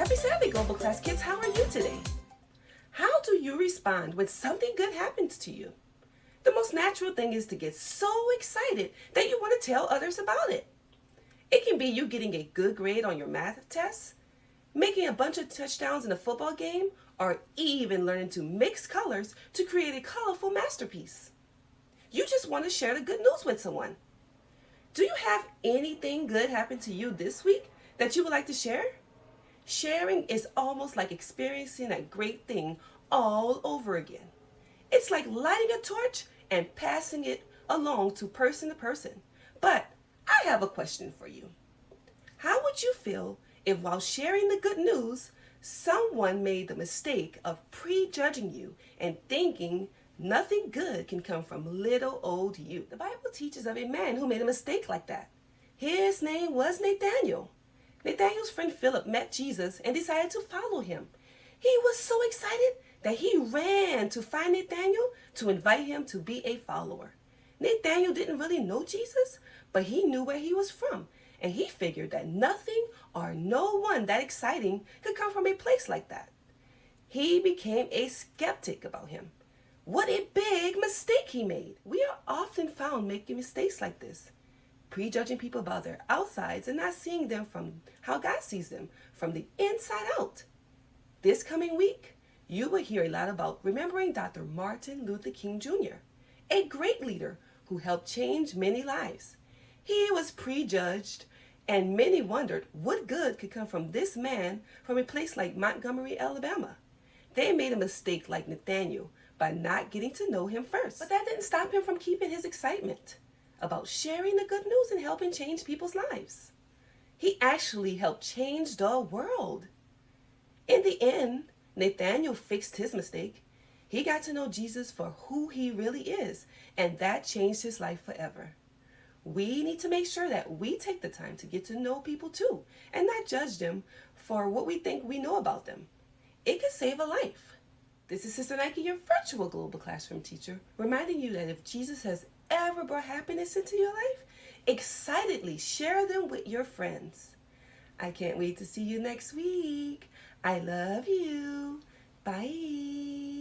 Happy Saturday, Global Class Kids. How are you today? How do you respond when something good happens to you? The most natural thing is to get so excited that you want to tell others about it. It can be you getting a good grade on your math test, making a bunch of touchdowns in a football game, or even learning to mix colors to create a colorful masterpiece. You just want to share the good news with someone. Do you have anything good happen to you this week that you would like to share? Sharing is almost like experiencing a great thing all over again. It's like lighting a torch and passing it along to person. But I have a question for you. How would you feel if while sharing the good news, someone made the mistake of prejudging you and thinking nothing good can come from little old you? The Bible teaches of a man who made a mistake like that. His name was Nathaniel. Nathaniel's friend Philip met Jesus and decided to follow him. He was so excited that he ran to find Nathaniel to invite him to be a follower. Nathaniel didn't really know Jesus, but he knew where he was from, and he figured that nothing or no one that exciting could come from a place like that. He became a skeptic about him. What a big mistake he made. We are often found making mistakes like this, prejudging people about their outsides and not seeing them from how God sees them, from the inside out. This coming week, you will hear a lot about remembering Dr. Martin Luther King Jr., a great leader who helped change many lives. He was prejudged, and many wondered what good could come from this man from a place like Montgomery, Alabama. They made a mistake like Nathaniel by not getting to know him first. But that didn't stop him from keeping his excitement about sharing the good news and helping change people's lives. He actually helped change the world. In the end, Nathaniel fixed his mistake. He got to know Jesus for who he really is, and that changed his life forever. We need to make sure that we take the time to get to know people too, and not judge them for what we think we know about them. It could save a life. This is Sister Nike, your virtual global classroom teacher, reminding you that if Jesus has ever brought happiness into your life, excitedly share them with your friends. I can't wait to see you next week. I love you. Bye.